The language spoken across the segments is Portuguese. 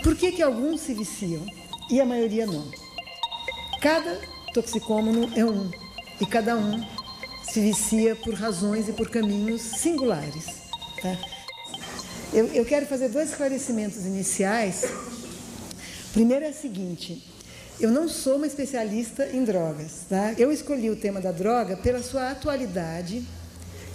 Por que alguns se viciam e a maioria não? Cada toxicômano é um, e cada um se vicia por razões e por caminhos singulares. Tá? Eu quero fazer 2 esclarecimentos iniciais. Primeiro é o seguinte: eu não sou uma especialista em drogas. Tá? Eu escolhi o tema da droga pela sua atualidade.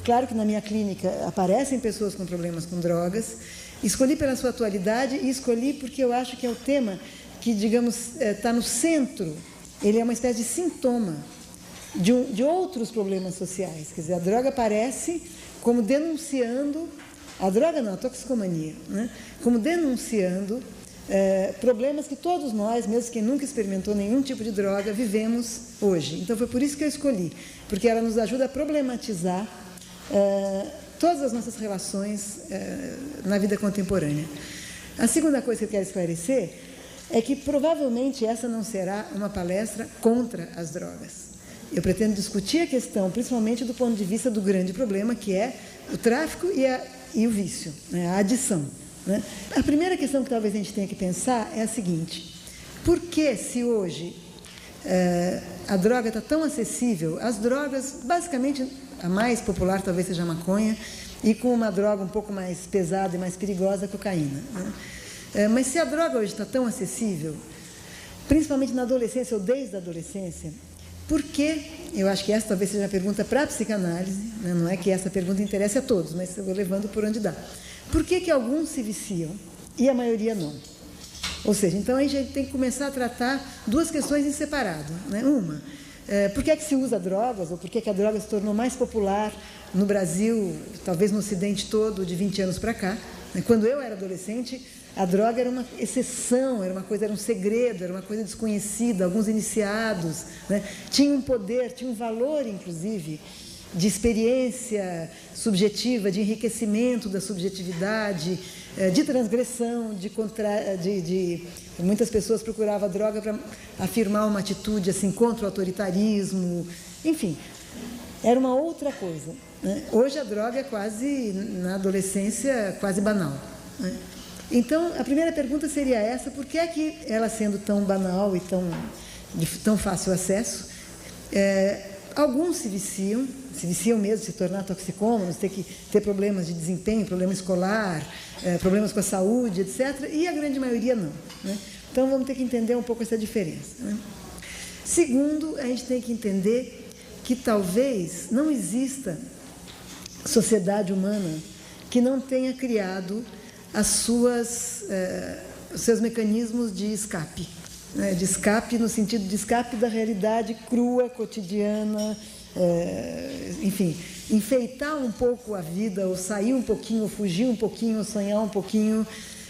Claro que na minha clínica aparecem pessoas com problemas com drogas. Escolhi pela sua atualidade e escolhi porque eu acho que é o tema que, digamos, está no centro. Ele é uma espécie de sintoma de outros problemas sociais. Quer dizer, a droga aparece como denunciando, a droga não, a toxicomania, né? Como denunciando problemas que todos nós, mesmo quem nunca experimentou nenhum tipo de droga, vivemos hoje. Então foi por isso que eu escolhi, porque ela nos ajuda a problematizar todas as nossas relações na vida contemporânea. A segunda coisa que eu quero esclarecer é que provavelmente essa não será uma palestra contra as drogas. Eu pretendo discutir a questão, principalmente do ponto de vista do grande problema, que é o tráfico e o vício, né, a adição. Né? A primeira questão que talvez a gente tenha que pensar é a seguinte: por que, se hoje a droga está tão acessível, as drogas, basicamente, a mais popular talvez seja a maconha, e com uma droga um pouco mais pesada e mais perigosa, a cocaína. Né? Mas se a droga hoje está tão acessível, principalmente na adolescência ou desde a adolescência, por que, eu acho que essa talvez seja a pergunta para a psicanálise, né? Não é que essa pergunta interesse a todos, mas eu vou levando por onde dá. Por que alguns se viciam e a maioria não? Ou seja, então a gente tem que começar a tratar 2 questões em separado. Né? Uma, por que se usa drogas, ou por que a droga se tornou mais popular no Brasil, talvez no Ocidente todo, de 20 anos para cá. Quando eu era adolescente, a droga era uma exceção, era um segredo, era uma coisa desconhecida, alguns iniciados, né? Tinha um poder, tinha um valor, inclusive, de experiência subjetiva, de enriquecimento da subjetividade, de transgressão, muitas pessoas procuravam a droga para afirmar uma atitude assim, contra o autoritarismo, enfim, era uma outra coisa. Né? Hoje a droga é quase, na adolescência, quase banal. Né? Então, a primeira pergunta seria essa: por que ela, sendo tão banal e de tão fácil acesso, alguns se viciam mesmo, se tornar toxicômanos, ter problemas de desempenho, problema escolar, problemas com a saúde, etc., e a grande maioria não. Né? Então, vamos ter que entender um pouco essa diferença. Né? Segundo, a gente tem que entender que talvez não exista sociedade humana que não tenha criado os seus mecanismos de escape. Né? De escape no sentido de escape da realidade crua, cotidiana, enfim, enfeitar um pouco a vida, ou sair um pouquinho, ou fugir um pouquinho, ou sonhar um pouquinho,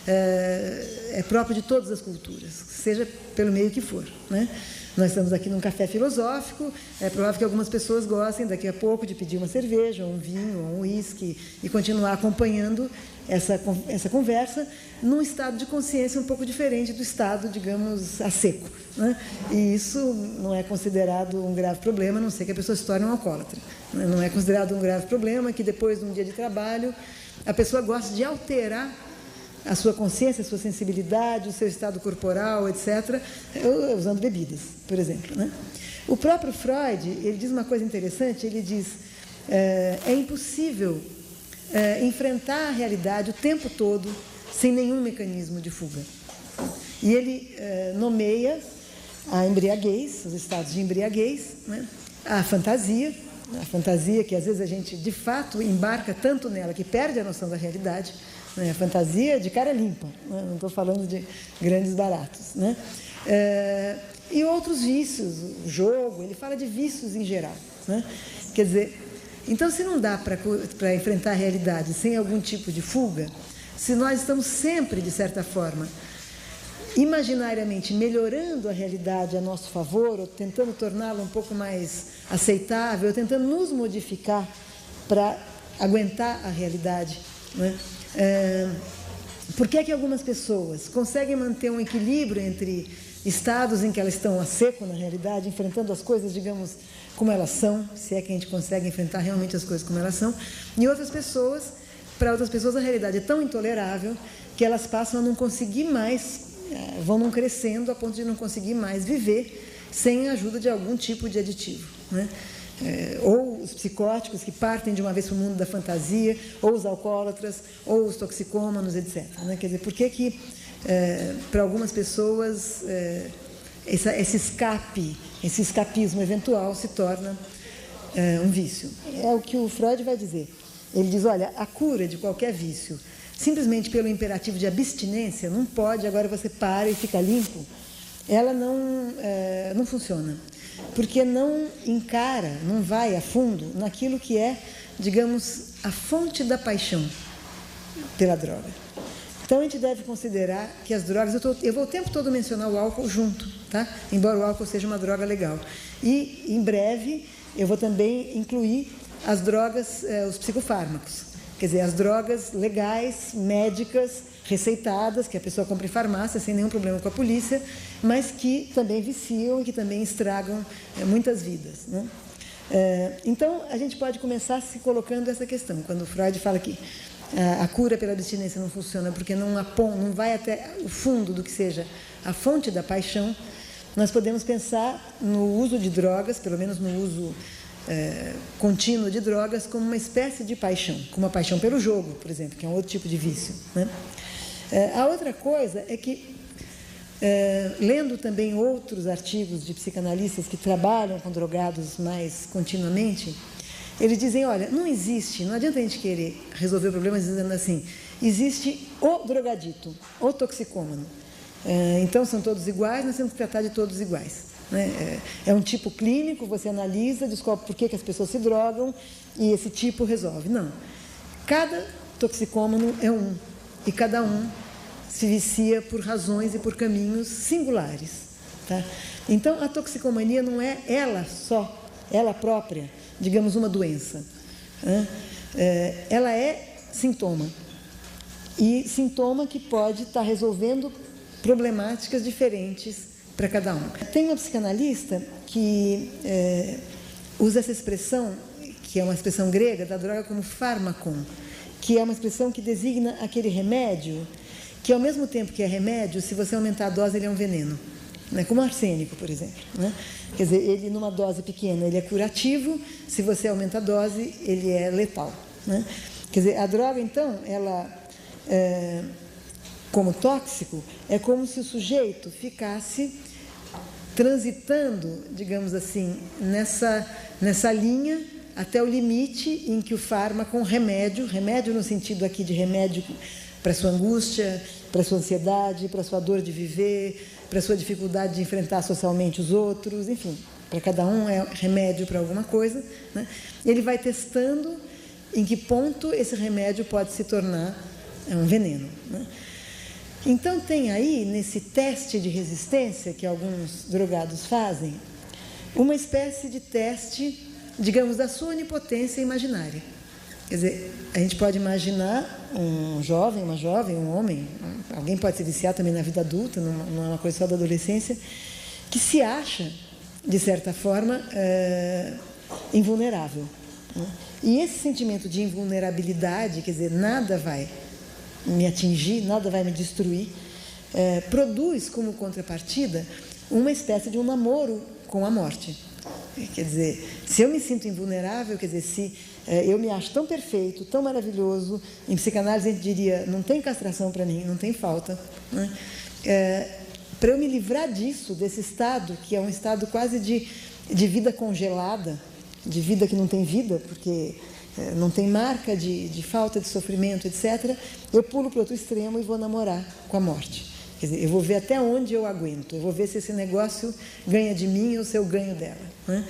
é próprio de todas as culturas, seja pelo meio que for. Né? Nós estamos aqui num café filosófico, é provável que algumas pessoas gostem daqui a pouco de pedir uma cerveja, ou um vinho, ou um uísque, e continuar acompanhando essa conversa num estado de consciência um pouco diferente do estado, digamos, a seco. Né? E isso não é considerado um grave problema, a não ser que a pessoa se torne um alcoólatra. Né? Não é considerado um grave problema que depois de um dia de trabalho a pessoa gosta de alterar a sua consciência, a sua sensibilidade, o seu estado corporal, etc., usando bebidas, por exemplo. Né? O próprio Freud, ele diz uma coisa interessante, ele diz, é impossível enfrentar a realidade o tempo todo sem nenhum mecanismo de fuga. E ele nomeia a embriaguez, os estados de embriaguez, né? A fantasia que às vezes a gente, de fato, embarca tanto nela que perde a noção da realidade. Né? A fantasia de cara limpa, né? Não estou falando de grandes baratos. Né? E outros vícios, o jogo, ele fala de vícios em geral. Né? Quer dizer, então, se não dá para enfrentar a realidade sem algum tipo de fuga, se nós estamos sempre, de certa forma, imaginariamente melhorando a realidade a nosso favor, ou tentando torná-la um pouco mais aceitável, ou tentando nos modificar para aguentar a realidade, né? Por que é que algumas pessoas conseguem manter um equilíbrio entre estados em que elas estão a seco na realidade, enfrentando as coisas, digamos, como elas são, se é que a gente consegue enfrentar realmente as coisas como elas são, e outras pessoas, para outras pessoas a realidade é tão intolerável que elas passam a não conseguir mais, vão não crescendo a ponto de não conseguir mais viver sem a ajuda de algum tipo de aditivo, né? Ou os psicóticos que partem de uma vez para o mundo da fantasia, ou os alcoólatras, ou os toxicômanos, etc., né? Quer dizer, por que que para algumas pessoas esse escape, esse escapismo eventual se torna um vício? É o que o Freud vai dizer. Ele diz, olha, a cura de qualquer vício, simplesmente pelo imperativo de abstinência, não pode, agora você para e fica limpo, ela não funciona. Porque não encara, não vai a fundo naquilo que é, digamos, a fonte da paixão pela droga. Então, a gente deve considerar que as drogas... Eu vou o tempo todo mencionar o álcool junto, tá? Embora o álcool seja uma droga legal. E, em breve, eu vou também incluir as drogas, os psicofármacos. Quer dizer, as drogas legais, médicas, receitadas, que a pessoa compra em farmácia sem nenhum problema com a polícia, mas que também viciam e que também estragam muitas vidas, né? Então, a gente pode começar se colocando essa questão. Quando Freud fala que a cura pela abstinência não funciona porque não vai até o fundo do que seja a fonte da paixão, nós podemos pensar no uso de drogas, pelo menos no uso contínuo de drogas, como uma espécie de paixão, como a paixão pelo jogo, por exemplo, que é um outro tipo de vício, né? A outra coisa é que, lendo também outros artigos de psicanalistas que trabalham com drogados mais continuamente, eles dizem, olha, não adianta a gente querer resolver o problema dizendo assim, existe o drogadito, o toxicômano. Então, são todos iguais, nós temos que tratar de todos iguais, né? É um tipo clínico, você analisa, descobre por que as pessoas se drogam e esse tipo resolve. Não. Cada toxicômano é um, e cada um se vicia por razões e por caminhos singulares, tá? Então, a toxicomania não é ela só, ela própria, digamos, uma doença, né? Ela é sintoma, e sintoma que pode estar resolvendo problemáticas diferentes para cada um. Tem uma psicanalista que usa essa expressão, que é uma expressão grega, da droga como fármacon, que é uma expressão que designa aquele remédio que, ao mesmo tempo que é remédio, se você aumentar a dose, ele é um veneno, né? Como o arsênico, por exemplo, né? Quer dizer, ele numa dose pequena ele é curativo, se você aumenta a dose, ele é letal, né? Quer dizer, a droga, então, ela, como tóxico, é como se o sujeito ficasse transitando, digamos assim, nessa linha até o limite em que o fármaco, remédio no sentido aqui de remédio para a sua angústia, para a sua ansiedade, para a sua dor de viver, para a sua dificuldade de enfrentar socialmente os outros, enfim, para cada um é remédio para alguma coisa, né? Ele vai testando em que ponto esse remédio pode se tornar um veneno, né? Então, tem aí, nesse teste de resistência que alguns drogados fazem, uma espécie de teste, digamos, da sua onipotência imaginária. Quer dizer, a gente pode imaginar um jovem, uma jovem, um homem, alguém pode se viciar também na vida adulta, não é uma coisa só da adolescência, que se acha, de certa forma, invulnerável, né? E esse sentimento de invulnerabilidade, quer dizer, nada vai me atingir, nada vai me destruir, produz como contrapartida uma espécie de um namoro com a morte. Quer dizer, se eu me sinto invulnerável, quer dizer, se eu me acho tão perfeito, tão maravilhoso, em psicanálise a gente diria, não tem castração para mim, não tem falta, né? Para eu me livrar disso, desse estado, que é um estado quase de vida congelada, de vida que não tem vida, porque não tem marca de falta de sofrimento, etc., eu pulo para o outro extremo e vou namorar com a morte. Quer dizer, eu vou ver até onde eu aguento, eu vou ver se esse negócio ganha de mim ou se eu ganho dela, né?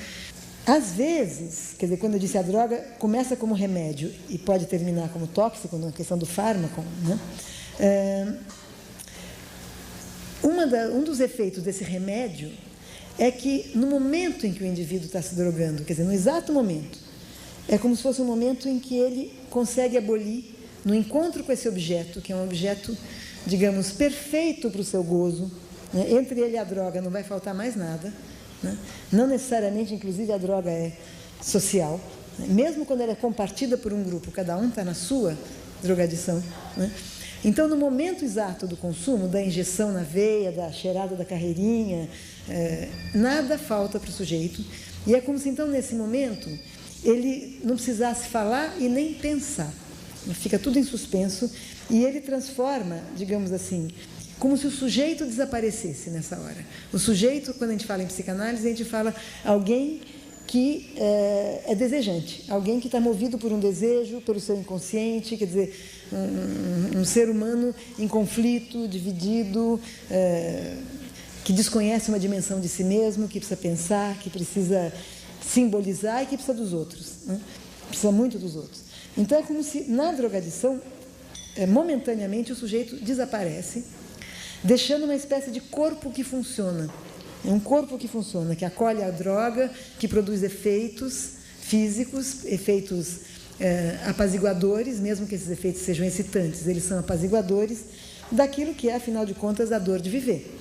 Às vezes, quer dizer, quando eu disse a droga, começa como remédio e pode terminar como tóxico, na questão do fármaco, né? Um dos efeitos desse remédio é que no momento em que o indivíduo está se drogando, quer dizer, no exato momento, é como se fosse um momento em que ele consegue abolir, no encontro com esse objeto, que é um objeto, digamos, perfeito para o seu gozo, né? Entre ele e a droga não vai faltar mais nada, né? Não necessariamente, inclusive, a droga é social, né? Mesmo quando ela é compartida por um grupo, cada um está na sua drogadição, né? Então, no momento exato do consumo, da injeção na veia, da cheirada da carreirinha, nada falta para o sujeito. E é como se, então, nesse momento, ele não precisasse falar e nem pensar. Fica tudo em suspenso e ele transforma, digamos assim, como se o sujeito desaparecesse nessa hora. O sujeito, quando a gente fala em psicanálise, a gente fala alguém que é desejante, alguém que está movido por um desejo, pelo seu inconsciente, quer dizer, um ser humano em conflito, dividido, que desconhece uma dimensão de si mesmo, que precisa pensar, que precisa simbolizar e que precisa dos outros, né? Precisa muito dos outros. Então, é como se, na drogadição, momentaneamente o sujeito desaparece, deixando uma espécie de corpo que funciona. É um corpo que funciona, que acolhe a droga, que produz efeitos físicos, efeitos apaziguadores, mesmo que esses efeitos sejam excitantes, eles são apaziguadores daquilo que é, afinal de contas, a dor de viver.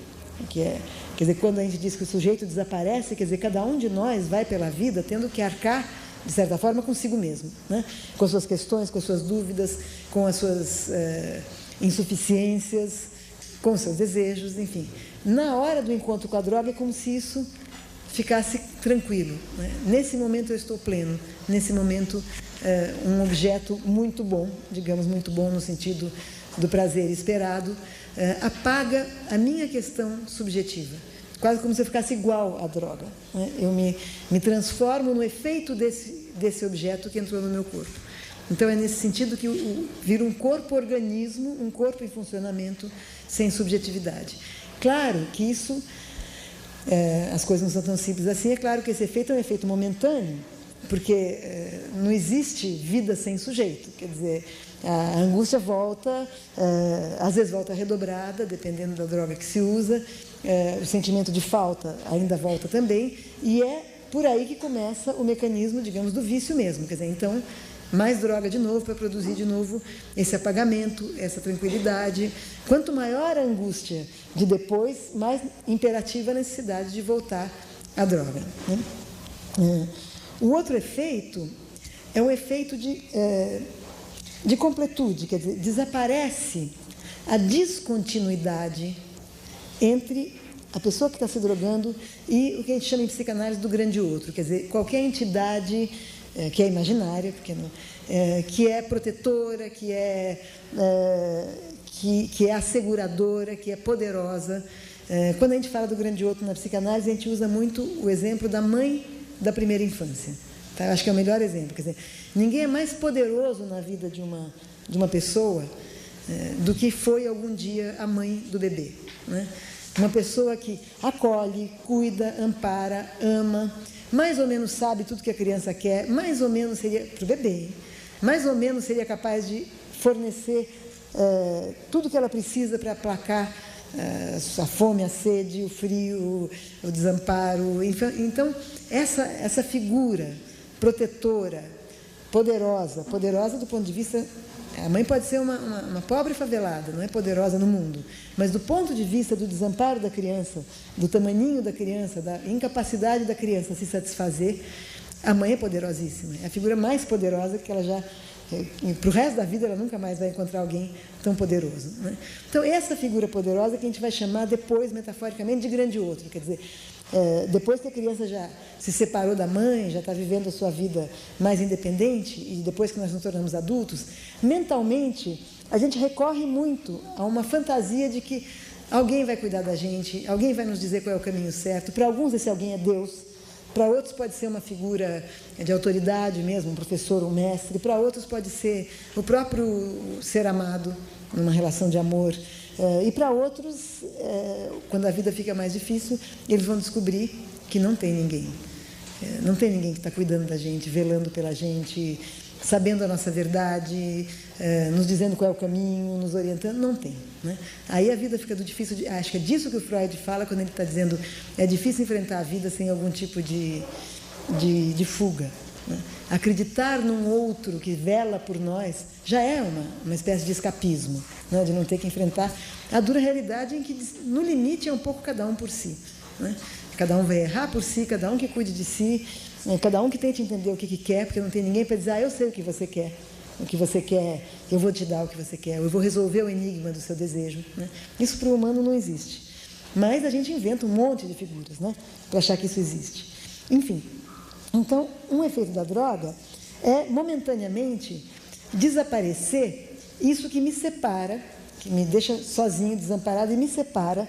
Quer dizer, quando a gente diz que o sujeito desaparece, quer dizer, cada um de nós vai pela vida tendo que arcar, de certa forma, consigo mesmo, né? Com as suas questões, com as suas dúvidas, com as suas insuficiências, com os seus desejos, enfim. Na hora do encontro com a droga é como se isso ficasse tranquilo, né? Nesse momento eu estou pleno, nesse momento um objeto muito bom, digamos muito bom no sentido do prazer esperado, apaga a minha questão subjetiva, quase como se eu ficasse igual à droga, né? Eu me transformo no efeito desse objeto que entrou no meu corpo. Então é nesse sentido que vira um corpo-organismo, um corpo em funcionamento sem subjetividade. Claro que isso, as coisas não são tão simples assim, é claro que esse efeito é um efeito momentâneo, porque não existe vida sem sujeito, quer dizer, a angústia volta, às vezes volta redobrada, dependendo da droga que se usa, o sentimento de falta ainda volta também, e é por aí que começa o mecanismo, digamos, do vício mesmo, quer dizer, então, mais droga de novo para produzir de novo esse apagamento, essa tranquilidade. Quanto maior a angústia de depois, mais imperativa a necessidade de voltar à droga, né? O outro efeito é o efeito de completude, quer dizer, desaparece a descontinuidade entre a pessoa que está se drogando e o que a gente chama em psicanálise do grande outro, quer dizer, qualquer entidade que é imaginária, porque não, que é protetora, que é asseguradora, que é poderosa. Quando a gente fala do grande outro na psicanálise, a gente usa muito o exemplo da mãe da primeira infância. Tá? Acho que é o melhor exemplo. Quer dizer, ninguém é mais poderoso na vida de uma pessoa do que foi algum dia a mãe do bebê, né? Uma pessoa que acolhe, cuida, ampara, ama, mais ou menos sabe tudo que a criança quer, mais ou menos seria, para o bebê, mais ou menos seria capaz de fornecer tudo que ela precisa para aplacar a fome, a sede, o frio, o desamparo. Então, essa figura protetora, poderosa do ponto de vista... A mãe pode ser uma pobre favelada, não é poderosa no mundo, mas do ponto de vista do desamparo da criança, do tamaninho da criança, da incapacidade da criança se satisfazer, a mãe é poderosíssima. É a figura mais poderosa que ela já... Para o resto da vida, ela nunca mais vai encontrar alguém tão poderoso, né? Então, essa figura poderosa que a gente vai chamar depois, metaforicamente, de grande outro. Quer dizer, depois que a criança já se separou da mãe, já está vivendo a sua vida mais independente, e depois que nós nos tornamos adultos, mentalmente, a gente recorre muito a uma fantasia de que alguém vai cuidar da gente, alguém vai nos dizer qual é o caminho certo. Para alguns, esse alguém é Deus. Para outros pode ser uma figura de autoridade mesmo, um professor, um mestre. Para outros pode ser o próprio ser amado, numa relação de amor. E para outros, quando a vida fica mais difícil, eles vão descobrir que não tem ninguém. Não tem ninguém que está cuidando da gente, velando pela gente, sabendo a nossa verdade, nos dizendo qual é o caminho, nos orientando, não tem. Né? Aí a vida fica do difícil, acho que é disso que o Freud fala quando ele está dizendo é difícil enfrentar a vida sem algum tipo de fuga. Né? Acreditar num outro que vela por nós já é uma espécie de escapismo, né? De não ter que enfrentar a dura realidade em que, no limite, é um pouco cada um por si. Né? Cada um vai errar por si, cada um que cuide de si, cada um que tente entender o que quer, porque não tem ninguém para dizer, eu sei o que você quer, eu vou te dar o que você quer, eu vou resolver o enigma do seu desejo. Né? Isso para o humano não existe. Mas a gente inventa um monte de figuras, né? Para achar que isso existe. Enfim, então, um efeito da droga é, momentaneamente, desaparecer isso que me separa, que me deixa sozinho, desamparado, e me separa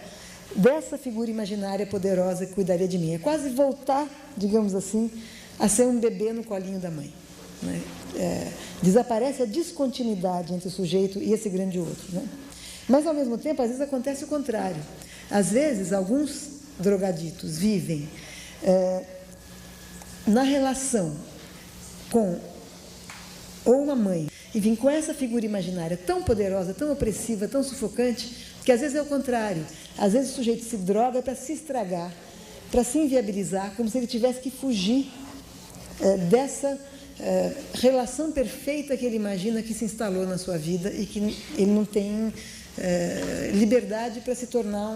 dessa figura imaginária poderosa que cuidaria de mim. É quase voltar, digamos assim, a ser um bebê no colinho da mãe. Né? Desaparece a descontinuidade entre o sujeito e esse grande outro. Né? Mas, ao mesmo tempo, às vezes acontece o contrário. Às vezes, alguns drogaditos vivem na relação com ou uma mãe, enfim, com essa figura imaginária tão poderosa, tão opressiva, tão sufocante, que às vezes é o contrário. Às vezes o sujeito se droga para se estragar, para se inviabilizar, como se ele tivesse que fugir dessa relação perfeita que ele imagina que se instalou na sua vida e que ele não tem liberdade para se tornar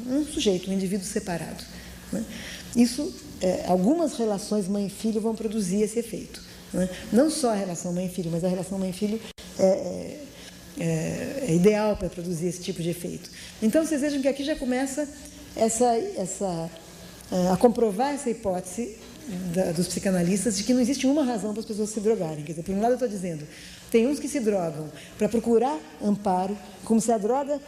um sujeito, um indivíduo separado. Né? Isso, algumas relações mãe-filho vão produzir esse efeito. Né? Não só a relação mãe-filho, mas a relação mãe-filho é ideal para produzir esse tipo de efeito. Então, vocês vejam que aqui já começa a comprovar essa hipótese dos psicanalistas de que não existe uma razão para as pessoas se drogarem. Quer dizer, por um lado eu estou dizendo, tem uns que se drogam para procurar amparo, como se a droga,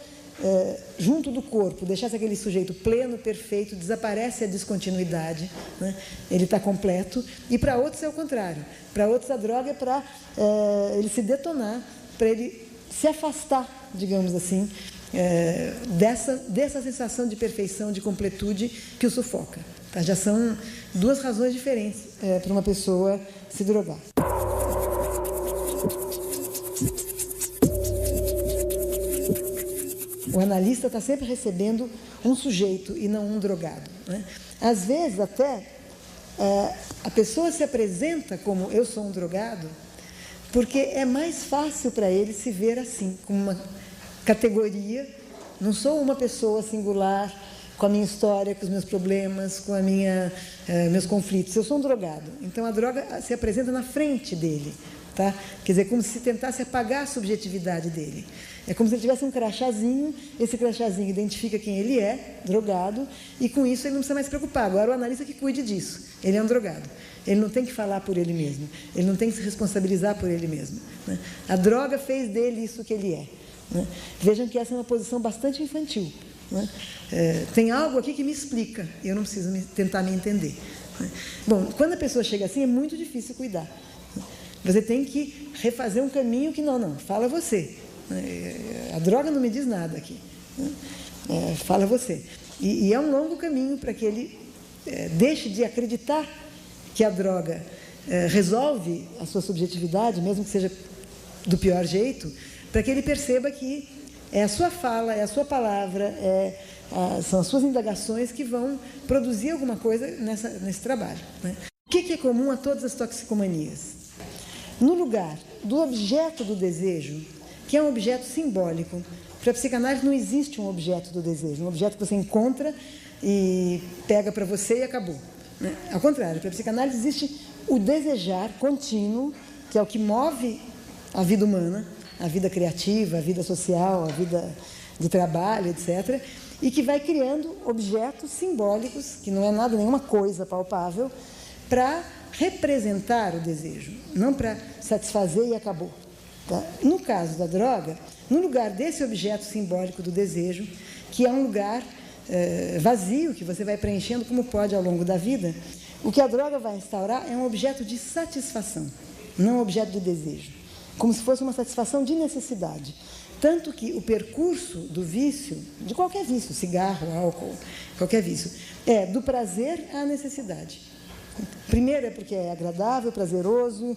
junto do corpo, deixasse aquele sujeito pleno, perfeito, desaparece a descontinuidade, né? Ele está completo, e para outros é o contrário. Para outros a droga é para ele se detonar, para ele se afastar, digamos assim, dessa sensação de perfeição, de completude que o sufoca. Tá? Já são duas razões diferentes para uma pessoa se drogar. O analista está sempre recebendo um sujeito e não um drogado. Né? Às vezes, até, a pessoa se apresenta como eu sou um drogado, porque é mais fácil para ele se ver assim, como uma categoria. Não sou uma pessoa singular, com a minha história, com os meus problemas, com meus conflitos. Eu sou um drogado. Então, a droga se apresenta na frente dele. Tá? Quer dizer, como se tentasse apagar a subjetividade dele. É como se ele tivesse um crachazinho, esse crachazinho identifica quem ele é, drogado, e com isso ele não precisa mais se preocupar. Agora o analista que cuide disso, ele é um drogado. Ele não tem que falar por ele mesmo, ele não tem que se responsabilizar por ele mesmo. Né? A droga fez dele isso que ele é. Né? Vejam que essa é uma posição bastante infantil. Né? Tem algo aqui que me explica, eu não preciso tentar me entender. Né? Bom, quando a pessoa chega assim, é muito difícil cuidar. Você tem que refazer um caminho que não, fala você. A droga não me diz nada aqui. Fala você. E é um longo caminho para que ele deixe de acreditar que a droga resolve a sua subjetividade, mesmo que seja do pior jeito, para que ele perceba que é a sua fala, é a sua palavra, são as suas indagações que vão produzir alguma coisa nesse trabalho. Né? O que é comum a todas as toxicomanias? No lugar do objeto do desejo, que é um objeto simbólico, para a psicanálise não existe um objeto do desejo, um objeto que você encontra e pega para você e acabou. Né? Ao contrário, para a psicanálise existe o desejar contínuo, que é o que move a vida humana, a vida criativa, a vida social, a vida de trabalho, etc., e que vai criando objetos simbólicos, que não é nada, nenhuma coisa palpável, para representar o desejo, não para satisfazer e acabou. Tá? No caso da droga, no lugar desse objeto simbólico do desejo, que é um lugar vazio, que você vai preenchendo como pode ao longo da vida, o que a droga vai instaurar é um objeto de satisfação, não um objeto de desejo, como se fosse uma satisfação de necessidade. Tanto que o percurso do vício, de qualquer vício, cigarro, álcool, qualquer vício, é do prazer à necessidade. Primeiro é porque é agradável, prazeroso,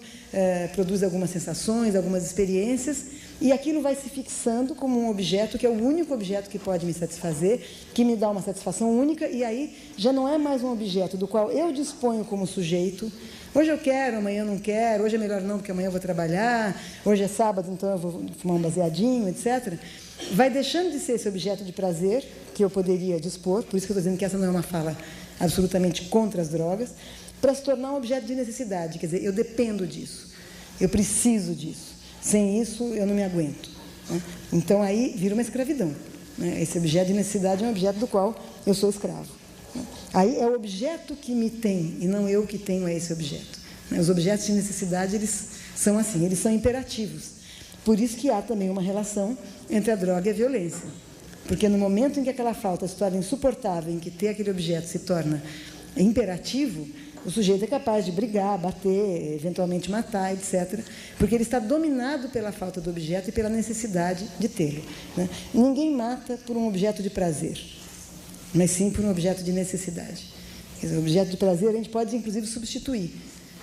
produz algumas sensações, algumas experiências, e aquilo vai se fixando como um objeto que é o único objeto que pode me satisfazer, que me dá uma satisfação única, e aí já não é mais um objeto do qual eu disponho como sujeito. Hoje eu quero, amanhã eu não quero, hoje é melhor não porque amanhã eu vou trabalhar, hoje é sábado, então eu vou fumar um baseadinho, etc. Vai deixando de ser esse objeto de prazer que eu poderia dispor, por isso que eu estou dizendo que essa não é uma fala absolutamente contra as drogas, para se tornar um objeto de necessidade, quer dizer, eu dependo disso, eu preciso disso, sem isso eu não me aguento. Né? Então aí vira uma escravidão. Né? Esse objeto de necessidade é um objeto do qual eu sou escravo. Né? Aí é o objeto que me tem e não eu que tenho a esse objeto. Né? Os objetos de necessidade, eles são assim, eles são imperativos. Por isso que há também uma relação entre a droga e a violência. Porque no momento em que aquela falta se torna insuportável, em que ter aquele objeto se torna imperativo, o sujeito é capaz de brigar, bater, eventualmente matar, etc., porque ele está dominado pela falta do objeto e pela necessidade de tê-lo. Né? Ninguém mata por um objeto de prazer, mas sim por um objeto de necessidade. Quer dizer, o objeto de prazer a gente pode, inclusive, substituir.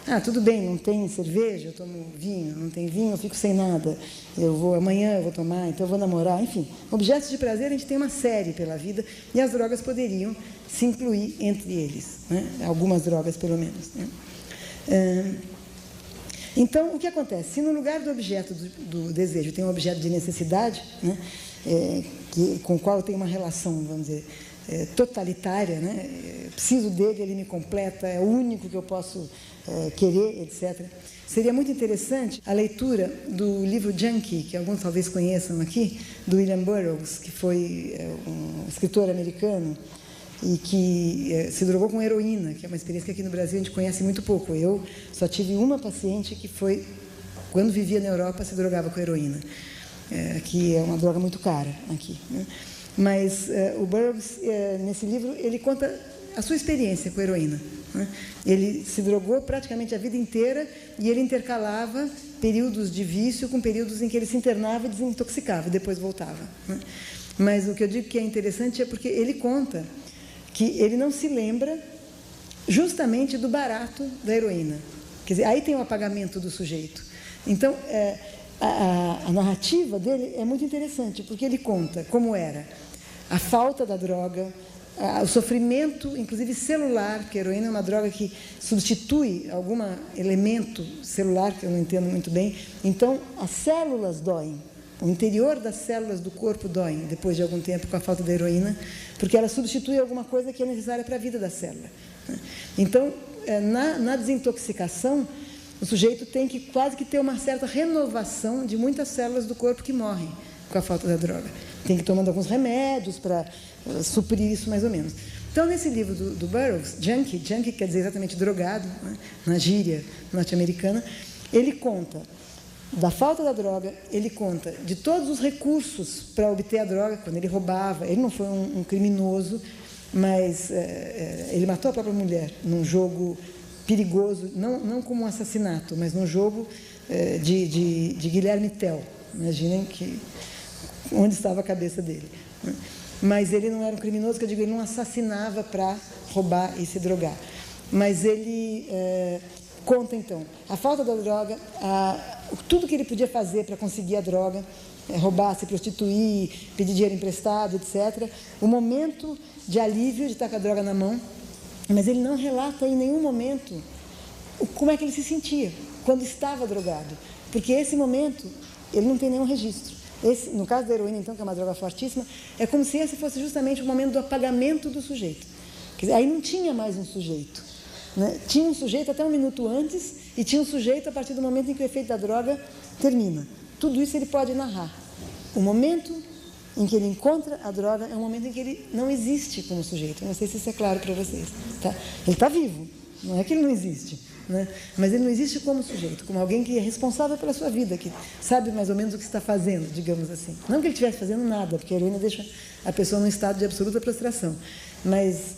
Ah, tudo bem, não tem cerveja, eu tomo vinho, não tem vinho, eu fico sem nada, amanhã eu vou tomar, então eu vou namorar, enfim. Objetos de prazer a gente tem uma série pela vida e as drogas poderiam se incluir entre eles, né? Algumas drogas pelo menos. Né? Então, o que acontece? Se no lugar do objeto do desejo tem um objeto de necessidade, né? Com o qual eu tenho uma relação, vamos dizer, totalitária, né? Preciso dele, ele me completa, é o único que eu posso querer, etc. Seria muito interessante a leitura do livro Junkie, que alguns talvez conheçam aqui, do William Burroughs, que foi um escritor americano e que se drogou com heroína, que é uma experiência que aqui no Brasil a gente conhece muito pouco. Eu só tive uma paciente que foi, quando vivia na Europa, se drogava com heroína, que é uma droga muito cara aqui. Né? Mas o Burroughs, nesse livro, ele conta a sua experiência com a heroína. Né? Ele se drogou praticamente a vida inteira e ele intercalava períodos de vício com períodos em que ele se internava e desintoxicava e depois voltava. Né? Mas o que eu digo que é interessante é porque ele conta que ele não se lembra justamente do barato da heroína. Quer dizer, aí tem o apagamento do sujeito. Então, a narrativa dele é muito interessante, porque ele conta como era a falta da droga, o sofrimento, inclusive celular, porque a heroína é uma droga que substitui algum elemento celular, que eu não entendo muito bem. Então, as células doem. O interior das células do corpo doem, depois de algum tempo, com a falta da heroína, porque ela substitui alguma coisa que é necessária para a vida da célula. Então, na desintoxicação, o sujeito tem que quase que ter uma certa renovação de muitas células do corpo que morrem com a falta da droga. Tem que ir tomando alguns remédios para suprir isso, mais ou menos. Então, nesse livro do Burroughs, Junkie quer dizer exatamente drogado, né, na gíria norte-americana, ele conta da falta da droga, ele conta de todos os recursos para obter a droga, quando ele roubava. Ele não foi um criminoso, mas ele matou a própria mulher num jogo perigoso, não como um assassinato, mas num jogo de Guilherme Tell. Imaginem onde estava a cabeça dele. Né? Mas ele não era um criminoso, que eu digo, ele não assassinava para roubar e se drogar. Mas ele conta, então, a falta da droga, tudo que ele podia fazer para conseguir a droga, roubar, se prostituir, pedir dinheiro emprestado, etc. O momento de alívio de estar com a droga na mão, mas ele não relata em nenhum momento como é que ele se sentia quando estava drogado, porque esse momento ele não tem nenhum registro. No caso da heroína, então, que é uma droga fortíssima, é como se esse fosse justamente o momento do apagamento do sujeito. Quer dizer, aí não tinha mais um sujeito. Né? Tinha um sujeito até um minuto antes e tinha um sujeito a partir do momento em que o efeito da droga termina. Tudo isso ele pode narrar. O momento em que ele encontra a droga é um momento em que ele não existe como sujeito. Eu não sei se isso é claro para vocês. Tá? Ele está vivo, não é que ele não existe. Né? Mas ele não existe como sujeito, como alguém que é responsável pela sua vida, que sabe mais ou menos o que está fazendo, digamos assim. Não que ele estivesse fazendo nada, porque a heroína deixa a pessoa num estado de absoluta prostração. Mas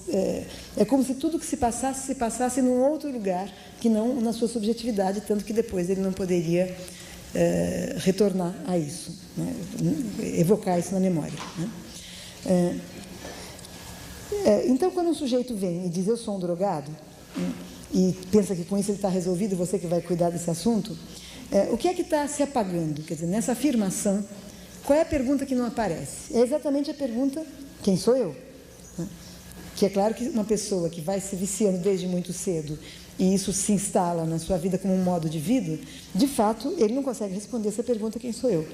é como se tudo que se passasse num outro lugar, que não na sua subjetividade, tanto que depois ele não poderia retornar a isso, né? Evocar isso na memória. Né? Então, quando um sujeito vem e diz, eu sou um drogado, e pensa que com isso ele está resolvido, você que vai cuidar desse assunto, o que é que está se apagando? Quer dizer, nessa afirmação, qual é a pergunta que não aparece? É exatamente a pergunta, quem sou eu? Que é claro que uma pessoa que vai se viciando desde muito cedo e isso se instala na sua vida como um modo de vida, de fato, ele não consegue responder essa pergunta, quem sou eu?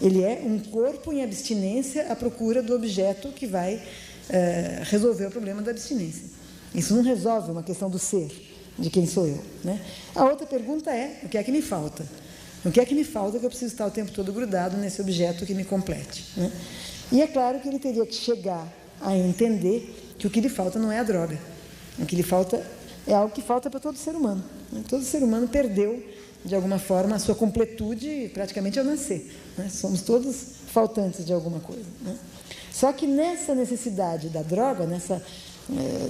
Ele é um corpo em abstinência à procura do objeto que vai resolver o problema da abstinência. Isso não resolve uma questão do ser, de quem sou eu, né? A outra pergunta é, o que é que me falta? O que é que me falta que eu preciso estar o tempo todo grudado nesse objeto que me complete, né? E é claro que ele teria que chegar a entender que o que lhe falta não é a droga. O que lhe falta é algo que falta para todo ser humano, né? Todo ser humano perdeu, de alguma forma, a sua completude praticamente ao nascer, né? Somos todos faltantes de alguma coisa, né? Só que nessa necessidade da droga, nessa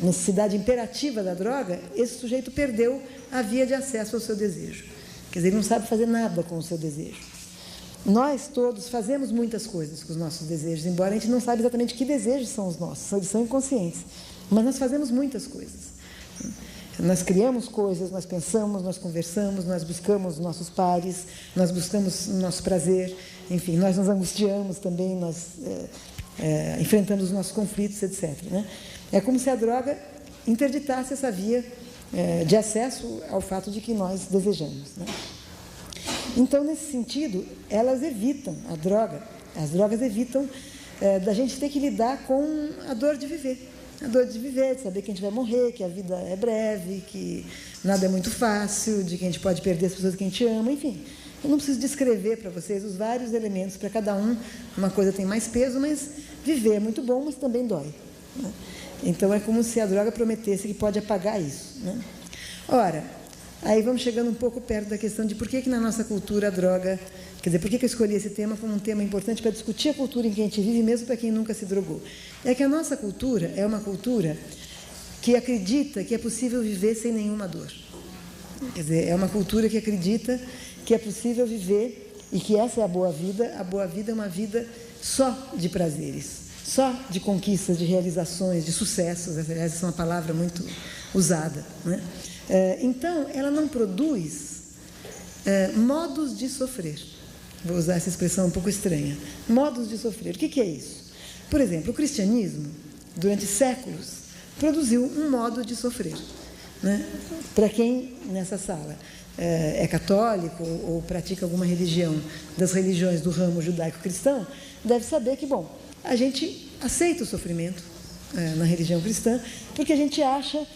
necessidade imperativa da droga, esse sujeito perdeu a via de acesso ao seu desejo. Quer dizer, ele não sabe fazer nada com o seu desejo. Nós todos fazemos muitas coisas com os nossos desejos, embora a gente não saiba exatamente que desejos são os nossos, eles são inconscientes, mas nós fazemos muitas coisas. Nós criamos coisas, nós pensamos, nós conversamos, nós buscamos nossos pares, nós buscamos o nosso prazer, enfim, nós nos angustiamos também, nós enfrentamos os nossos conflitos, etc., né? É como se a droga interditasse essa via de acesso ao fato de que nós desejamos, né? Então, nesse sentido, elas evitam, as drogas evitam da gente ter que lidar com a dor de viver. A dor de viver, de saber que a gente vai morrer, que a vida é breve, que nada é muito fácil, de que a gente pode perder as pessoas que a gente ama, enfim. Eu não preciso descrever para vocês os vários elementos, para cada um, uma coisa tem mais peso, mas viver é muito bom, mas também dói, né? Então, é como se a droga prometesse que pode apagar isso, né? Ora, aí vamos chegando um pouco perto da questão de por que na nossa cultura a droga... Quer dizer, por que eu escolhi esse tema como um tema importante para discutir a cultura em que a gente vive, mesmo para quem nunca se drogou? É que a nossa cultura é uma cultura que acredita que é possível viver sem nenhuma dor. Quer dizer, é uma cultura que acredita que é possível viver e que essa é a boa vida. A boa vida é uma vida só de prazeres, só de conquistas, de realizações, de sucessos. Aliás, essa é uma palavra muito usada, né? Então, ela não produz modos de sofrer. Vou usar essa expressão um pouco estranha. Modos de sofrer. O que é isso? Por exemplo, o cristianismo, durante séculos, produziu um modo de sofrer, né? Para quem nessa sala é católico ou pratica alguma religião das religiões do ramo judaico-cristão, deve saber que, bom, a gente aceita o sofrimento na religião cristã, porque a gente acha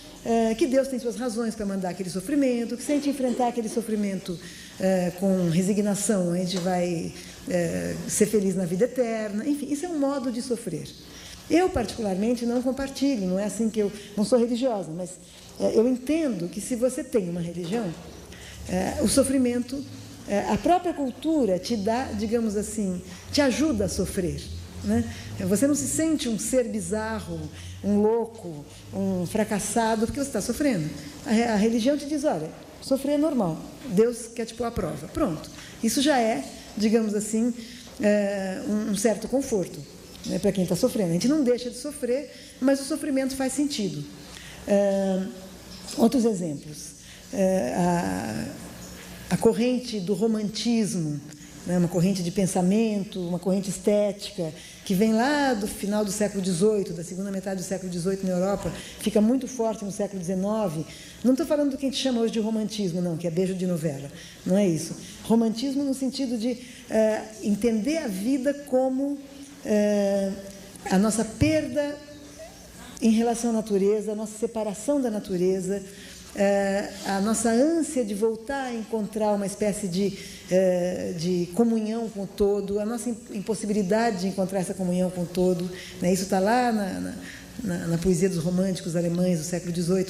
que Deus tem suas razões para mandar aquele sofrimento, que se a gente enfrentar aquele sofrimento com resignação, a gente vai ser feliz na vida eterna. Enfim, isso é um modo de sofrer. Eu, particularmente, não compartilho, não é assim que eu... Não sou religiosa, mas eu entendo que se você tem uma religião, o sofrimento, a própria cultura te dá, digamos assim, te ajuda a sofrer, né? Você não se sente um ser bizarro, um louco, um fracassado, porque você está sofrendo. A religião te diz, olha, sofrer é normal, Deus quer te pôr à prova. Pronto. Isso já é, digamos assim, um certo conforto, né, para quem está sofrendo. A gente não deixa de sofrer, mas o sofrimento faz sentido. Outros exemplos. A corrente do romantismo, né, uma corrente de pensamento, uma corrente estética, que vem lá do final do século XVIII, da segunda metade do século XVIII na Europa, fica muito forte no século XIX. Não estou falando do que a gente chama hoje de romantismo, não, que é beijo de novela. Não é isso. Romantismo no sentido de entender a vida como a nossa perda em relação à natureza, a nossa separação da natureza, a nossa ânsia de voltar a encontrar uma espécie de comunhão com o todo, a nossa impossibilidade de encontrar essa comunhão com o todo, né? Isso está lá na poesia dos românticos alemães do século XVIII.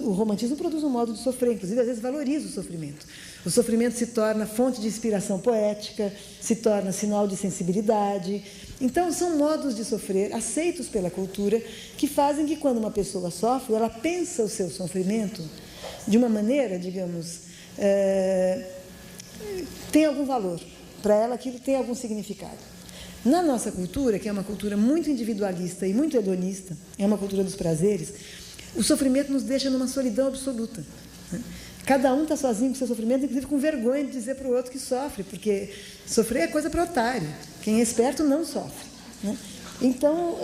O romantismo produz um modo de sofrer, inclusive às vezes valoriza o sofrimento. O sofrimento se torna fonte de inspiração poética, se torna sinal de sensibilidade. Então, são modos de sofrer aceitos pela cultura que fazem que, quando uma pessoa sofre, ela pensa o seu sofrimento de uma maneira, digamos, tem algum valor. Para ela, aquilo tem algum significado. Na nossa cultura, que é uma cultura muito individualista e muito hedonista, é uma cultura dos prazeres, o sofrimento nos deixa numa solidão absoluta, né? Cada um está sozinho com o seu sofrimento, inclusive com vergonha de dizer para o outro que sofre, porque sofrer é coisa para otário. Quem é esperto não sofre, né? Então,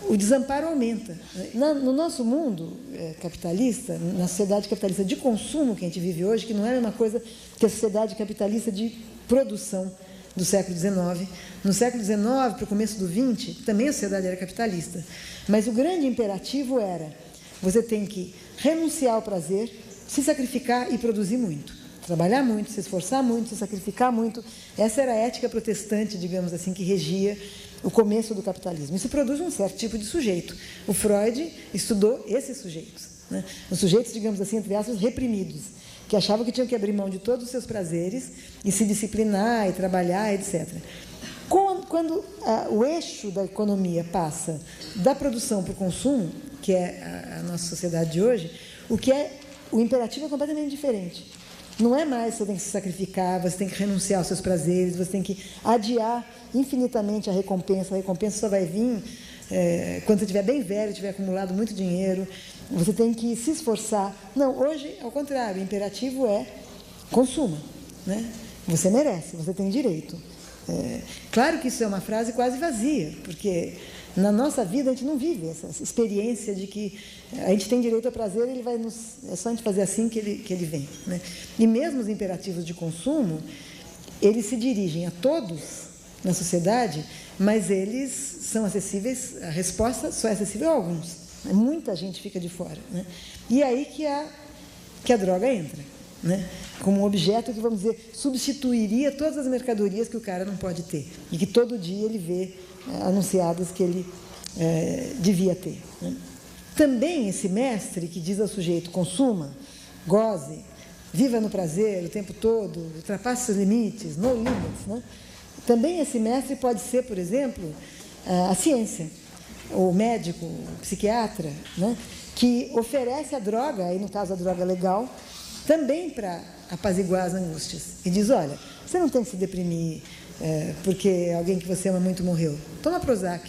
o desamparo aumenta. No nosso mundo capitalista, na sociedade capitalista de consumo que a gente vive hoje, que não é a mesma coisa que a sociedade capitalista de produção do século XIX. No século XIX, para o começo do XX, também a sociedade era capitalista. Mas o grande imperativo era: você tem que renunciar ao prazer, se sacrificar e produzir muito. Trabalhar muito, se esforçar muito, se sacrificar muito. Essa era a ética protestante, digamos assim, que regia o começo do capitalismo. Isso produz um certo tipo de sujeito. O Freud estudou esses sujeitos, né? Os sujeitos, digamos assim, entre aspas, reprimidos, que achavam que tinham que abrir mão de todos os seus prazeres e se disciplinar e trabalhar, etc. Quando o eixo da economia passa da produção para o consumo, que é a nossa sociedade de hoje, o imperativo é completamente diferente. Não é mais você tem que se sacrificar, você tem que renunciar aos seus prazeres, você tem que adiar infinitamente a recompensa só vai vir quando você estiver bem velho, tiver acumulado muito dinheiro, você tem que se esforçar. Não, hoje, ao contrário, o imperativo é consuma, né? Você merece, você tem direito. Claro que isso é uma frase quase vazia, porque na nossa vida a gente não vive essa experiência de que a gente tem direito ao prazer, é só a gente fazer assim que ele vem, né? E mesmo os imperativos de consumo, eles se dirigem a todos na sociedade, mas eles são acessíveis, a resposta só é acessível a alguns, né? Muita gente fica de fora, né? E aí que a droga entra, né? Como um objeto que, vamos dizer, substituiria todas as mercadorias que o cara não pode ter e que todo dia ele vê anunciadas que ele devia ter, né? Também esse mestre que diz ao sujeito: consuma, goze, viva no prazer o tempo todo, ultrapasse seus limites, no limits, né? Também esse mestre pode ser, por exemplo, a ciência, o médico, o psiquiatra, né? Que oferece a droga, aí no caso a droga legal, também para apaziguar as angústias. E diz: olha, você não tem que se deprimir porque alguém que você ama muito morreu. Toma Prozac,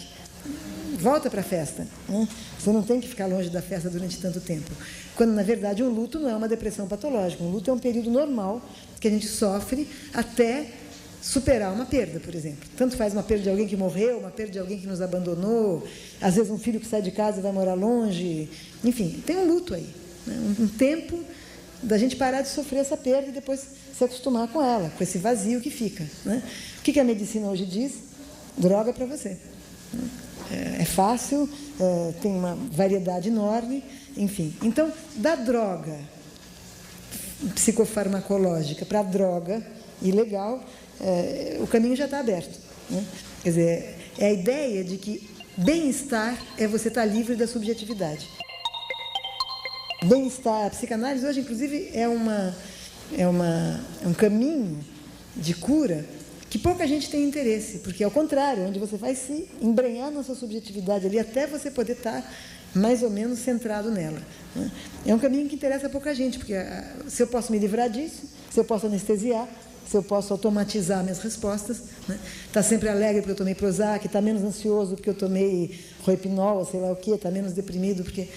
volta para a festa, né? Você não tem que ficar longe da festa durante tanto tempo. Quando, na verdade, o luto não é uma depressão patológica. O luto é um período normal que a gente sofre até superar uma perda, por exemplo. Tanto faz uma perda de alguém que morreu, uma perda de alguém que nos abandonou, às vezes um filho que sai de casa e vai morar longe. Enfim, tem um luto aí, né? Um tempo da gente parar de sofrer essa perda e depois se acostumar com ela, com esse vazio que fica, né? O que a medicina hoje diz? Droga para você. É fácil, tem uma variedade enorme, enfim. Então, da droga psicofarmacológica para a droga ilegal, o caminho já está aberto, né? Quer dizer, é a ideia de que bem-estar é você estar livre da subjetividade. Bem-estar, a psicanálise hoje, inclusive, é um caminho de cura que pouca gente tem interesse, porque, ao contrário, onde você vai se embrenhar na sua subjetividade ali até você poder estar mais ou menos centrado nela, né? É um caminho que interessa a pouca gente, porque se eu posso me livrar disso, se eu posso anestesiar, se eu posso automatizar minhas respostas, né? Tá sempre alegre porque eu tomei Prozac, está menos ansioso porque eu tomei Roipinol, sei lá o quê, está menos deprimido porque...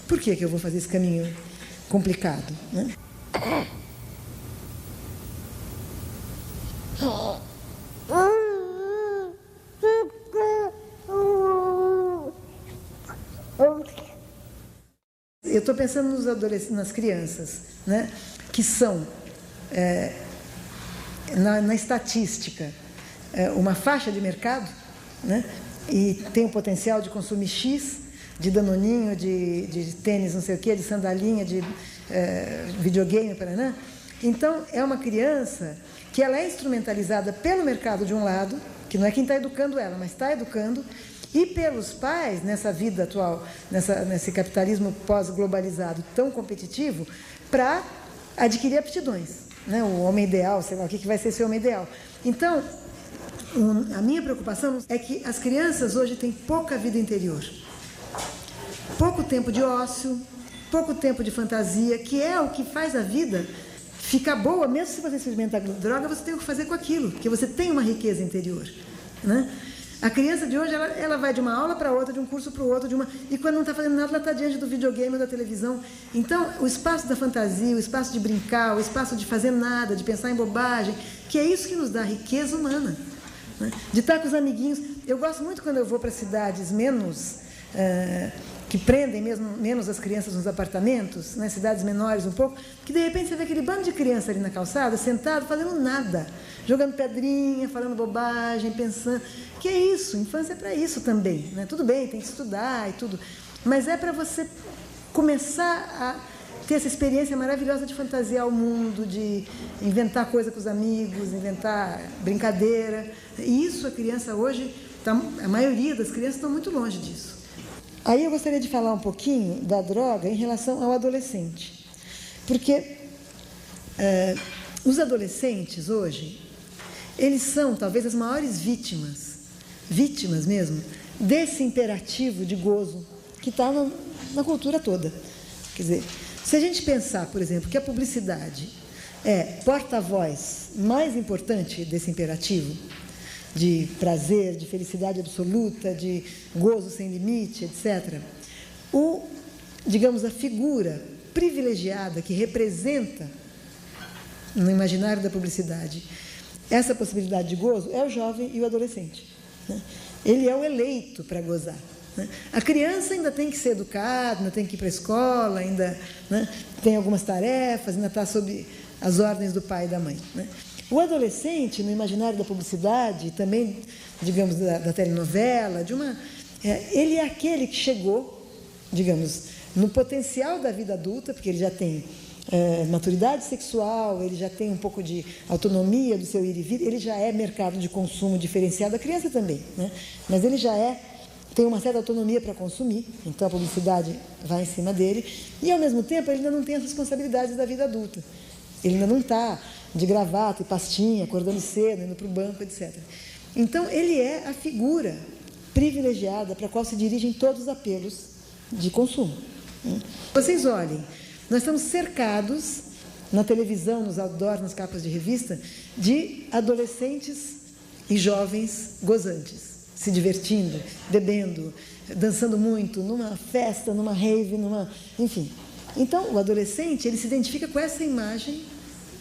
Por que eu vou fazer esse caminho complicado, né? Eu estou pensando nos adolescentes, nas crianças, né? Que são, na estatística, uma faixa de mercado, né? E tem o potencial de consumir X de danoninho, de tênis, não sei o quê, de sandalinha, de videogame, paraná. Então, é uma criança que ela é instrumentalizada pelo mercado de um lado, que não é quem está educando ela, mas está educando, e pelos pais, nessa vida atual, nesse capitalismo pós-globalizado tão competitivo, para adquirir aptidões, né? O homem ideal, sei lá, o que vai ser esse homem ideal. Então, a minha preocupação é que as crianças hoje têm pouca vida interior. Pouco tempo de ócio, pouco tempo de fantasia, que é o que faz a vida ficar boa. Mesmo se você experimentar droga, você tem o que fazer com aquilo, porque você tem uma riqueza interior, né? A criança de hoje, ela vai de uma aula para outra, de um curso para o outro, e quando não está fazendo nada, ela está diante do videogame ou da televisão. Então, o espaço da fantasia, o espaço de brincar, o espaço de fazer nada, de pensar em bobagem, que é isso que nos dá riqueza humana, né? De estar com os amiguinhos. Eu gosto muito quando eu vou para cidades que prendem menos as crianças nos apartamentos, né, cidades menores um pouco, que de repente você vê aquele bando de criança ali na calçada, sentado, fazendo nada, jogando pedrinha, falando bobagem, pensando. Que é isso, infância é para isso também, né? Tudo bem, tem que estudar e tudo, mas é para você começar a ter essa experiência maravilhosa de fantasiar o mundo, de inventar coisa com os amigos, inventar brincadeira. E isso a criança hoje, a maioria das crianças estão muito longe disso. Aí eu gostaria de falar um pouquinho da droga em relação ao adolescente. Porque os adolescentes hoje, eles são talvez as maiores vítimas mesmo, desse imperativo de gozo que está na cultura toda. Quer dizer, se a gente pensar, por exemplo, que a publicidade é porta-voz mais importante desse imperativo, de prazer, de felicidade absoluta, de gozo sem limite, etc. Digamos, a figura privilegiada que representa, no imaginário da publicidade, essa possibilidade de gozo é o jovem e o adolescente, né? Ele é o eleito para gozar, né? A criança ainda tem que ser educada, ainda tem que ir para a escola, ainda, né, tem algumas tarefas, ainda está sob as ordens do pai e da mãe, né? O adolescente, no imaginário da publicidade, também, digamos, da telenovela, ele é aquele que chegou, digamos, no potencial da vida adulta, porque ele já tem maturidade sexual, ele já tem um pouco de autonomia do seu ir e vir, ele já é mercado de consumo diferenciado, a criança também, né? Mas ele já tem uma certa autonomia para consumir, então a publicidade vai em cima dele, e ao mesmo tempo ele ainda não tem as responsabilidades da vida adulta. Ele ainda não está de gravata e pastinha, acordando cedo, indo para o banco, etc. Então, ele é a figura privilegiada para a qual se dirigem todos os apelos de consumo. Vocês olhem, nós estamos cercados, na televisão, nos outdoors, nas capas de revista, de adolescentes e jovens gozantes, se divertindo, bebendo, dançando muito, numa festa, numa rave, enfim. Então, o adolescente, ele se identifica com essa imagem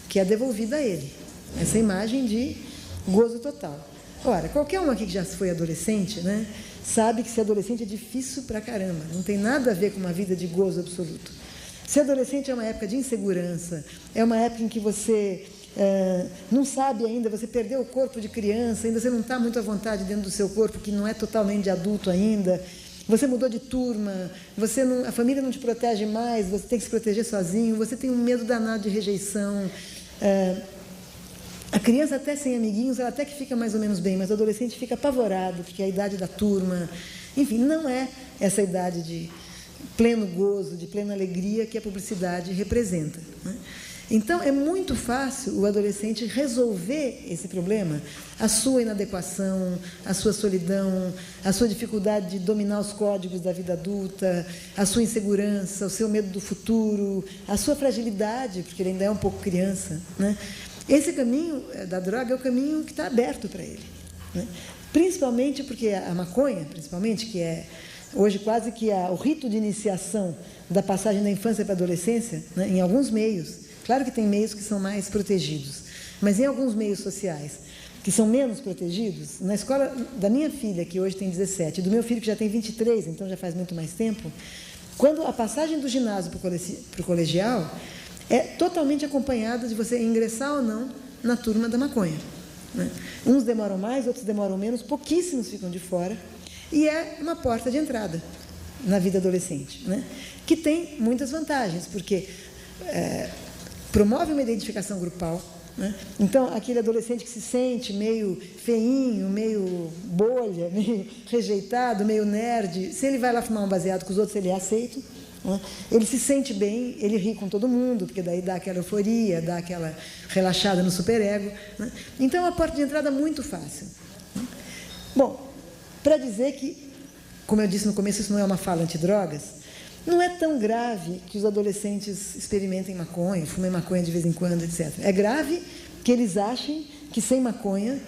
que é devolvida a ele, essa imagem de gozo total. Ora, qualquer um aqui que já foi adolescente, né, sabe que ser adolescente é difícil pra caramba, não tem nada a ver com uma vida de gozo absoluto. Ser adolescente é uma época de insegurança, é uma época em que você não sabe ainda, você perdeu o corpo de criança, ainda você não está muito à vontade dentro do seu corpo, que não é totalmente de adulto ainda, você mudou de turma, a família não te protege mais, você tem que se proteger sozinho, você tem um medo danado de rejeição. A criança até sem amiguinhos, ela até que fica mais ou menos bem, mas o adolescente fica apavorado, porque é a idade da turma. Enfim, não é essa idade de pleno gozo, de plena alegria que a publicidade representa, né? Então, é muito fácil o adolescente resolver esse problema, a sua inadequação, a sua solidão, a sua dificuldade de dominar os códigos da vida adulta, a sua insegurança, o seu medo do futuro, a sua fragilidade, porque ele ainda é um pouco criança, né? Esse caminho da droga é o caminho que está aberto para ele, né? Principalmente porque a maconha, principalmente, que é hoje quase que o rito de iniciação da passagem da infância para a adolescência, né, em alguns meios. Claro que tem meios que são mais protegidos, mas em alguns meios sociais que são menos protegidos, na escola da minha filha, que hoje tem 17, e do meu filho, que já tem 23, então já faz muito mais tempo, quando a passagem do ginásio para o colegial é totalmente acompanhada de você ingressar ou não na turma da maconha, né? Uns demoram mais, outros demoram menos, pouquíssimos ficam de fora, e é uma porta de entrada na vida adolescente, né? Que tem muitas vantagens, porque promove uma identificação grupal, né? Então, aquele adolescente que se sente meio feinho, meio bolha, meio rejeitado, meio nerd, se ele vai lá fumar um baseado com os outros, ele é aceito, né? Ele se sente bem, ele ri com todo mundo, porque daí dá aquela euforia, dá aquela relaxada no superego, né? Então, é uma porta de entrada muito fácil, né? Bom, para dizer que, como eu disse no começo, isso não é uma fala antidrogas, não é tão grave que os adolescentes experimentem maconha, fumem maconha de vez em quando, etc. É grave que eles achem que sem maconha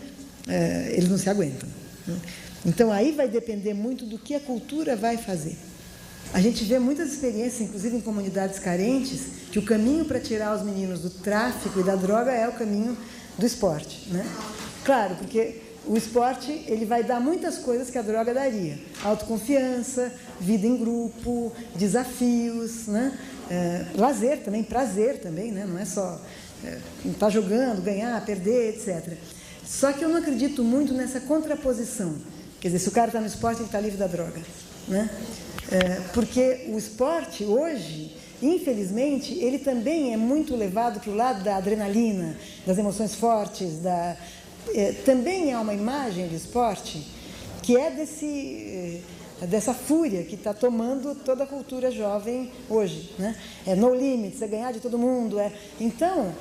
eles não se aguentam, né? Então, aí vai depender muito do que a cultura vai fazer. A gente vê muitas experiências, inclusive em comunidades carentes, que o caminho para tirar os meninos do tráfico e da droga é o caminho do esporte, né? Claro, porque o esporte ele vai dar muitas coisas que a droga daria. Autoconfiança, vida em grupo, desafios, né? Lazer também, prazer também, né? Não é só estar jogando, ganhar, perder, etc. Só que eu não acredito muito nessa contraposição. Quer dizer, se o cara está no esporte, ele está livre da droga, né? Porque o esporte, hoje, infelizmente, ele também é muito levado para o lado da adrenalina, das emoções fortes, também há uma imagem do esporte que é dessa fúria que está tomando toda a cultura jovem hoje, né? É no limits, é ganhar de todo mundo. Então,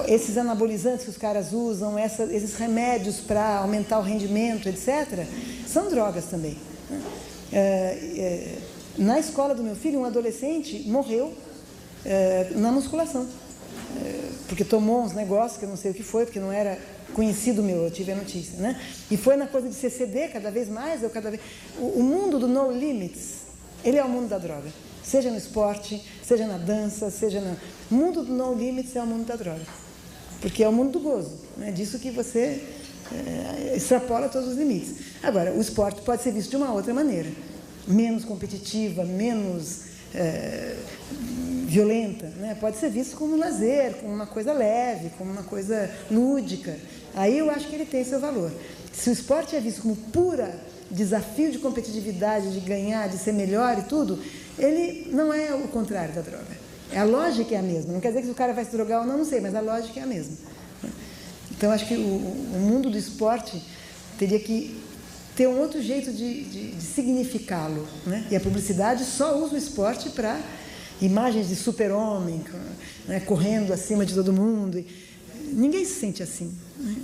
esses anabolizantes que os caras usam, esses remédios para aumentar o rendimento, etc., são drogas também, né? Na escola do meu filho, um adolescente morreu na musculação, porque tomou uns negócios que eu não sei o que foi, porque não era conhecido meu, eu tive a notícia, né? E foi na coisa de CCD, cada vez mais, o mundo do no limits, ele é o mundo da droga, seja no esporte, seja na dança, o mundo do no limits é o mundo da droga, porque é o mundo do gozo, né? Disso que você extrapola todos os limites. Agora, o esporte pode ser visto de uma outra maneira, menos competitiva, menos violenta, né? Pode ser visto como um lazer, como uma coisa leve, como uma coisa lúdica. Aí eu acho que ele tem seu valor. Se o esporte é visto como pura desafio de competitividade, de ganhar, de ser melhor e tudo, ele não é o contrário da droga. A lógica é a mesma. Não quer dizer que o cara vai se drogar ou não, não sei, mas a lógica é a mesma. Então, acho que o mundo do esporte teria que ter um outro jeito de significá-lo, né? E a publicidade só usa o esporte para imagens de super-homem, né? Correndo acima de todo mundo. Ninguém se sente assim, né?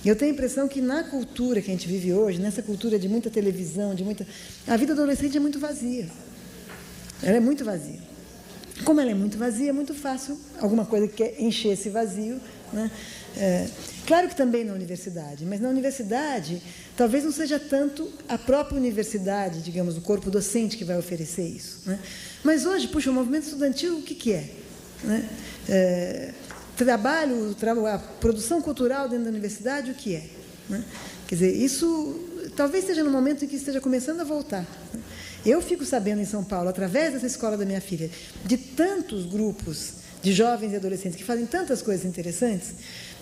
Eu tenho a impressão que na cultura que a gente vive hoje, nessa cultura de muita televisão, a vida adolescente é muito vazia. Ela é muito vazia. Como ela é muito vazia, é muito fácil alguma coisa que quer encher esse vazio, né? Claro que também na universidade, mas na universidade talvez não seja tanto a própria universidade, digamos, o corpo docente que vai oferecer isso, né? Mas hoje, puxa, o movimento estudantil, o que é? Né? A produção cultural dentro da universidade, o que é? Né? Quer dizer, isso talvez esteja no momento em que esteja começando a voltar, né? Eu fico sabendo em São Paulo, através dessa escola da minha filha, de tantos grupos de jovens e adolescentes que fazem tantas coisas interessantes,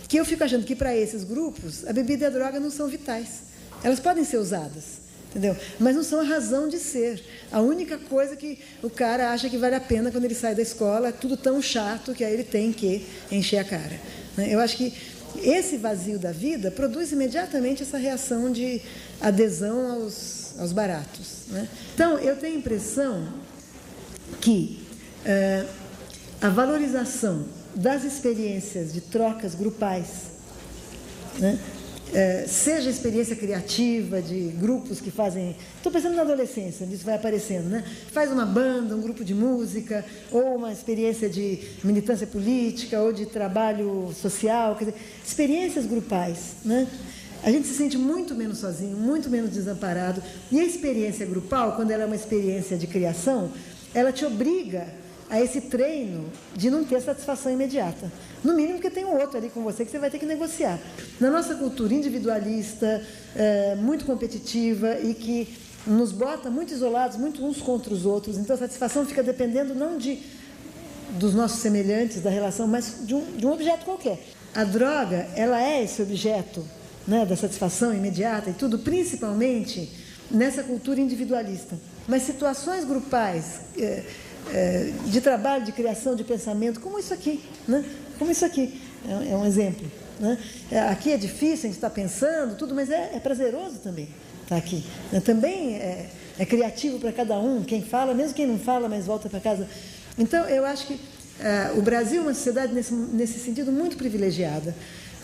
que eu fico achando que para esses grupos a bebida e a droga não são vitais. Elas podem ser usadas, entendeu? Mas não são a razão de ser. A única coisa que o cara acha que vale a pena quando ele sai da escola é tudo tão chato que aí ele tem que encher a cara, né? Eu acho que esse vazio da vida produz imediatamente essa reação de adesão aos baratos, né? Então, eu tenho a impressão que a valorização das experiências de trocas grupais, né? Seja experiência criativa de grupos que fazem... Estou pensando na adolescência, isso vai aparecendo, né? Faz uma banda, um grupo de música, ou uma experiência de militância política, ou de trabalho social, quer dizer, experiências grupais, né? A gente se sente muito menos sozinho, muito menos desamparado. E a experiência grupal, quando ela é uma experiência de criação, ela te obriga a esse treino de não ter satisfação imediata. No mínimo porque tem um outro ali com você que você vai ter que negociar. Na nossa cultura individualista, muito competitiva e que nos bota muito isolados, muito uns contra os outros, então a satisfação fica dependendo não dos nossos semelhantes, da relação, mas de um objeto qualquer. A droga, ela é esse objeto, né, da satisfação imediata e tudo, principalmente nessa cultura individualista. Mas situações grupais... de trabalho, de criação, de pensamento, como isso aqui, né? Como isso aqui, é um exemplo, né? Aqui é difícil, a gente está pensando, tudo, mas é prazeroso também estar aqui, né? Também é criativo para cada um, quem fala, mesmo quem não fala, mas volta para casa. Então, eu acho que o Brasil é uma sociedade, nesse sentido, muito privilegiada,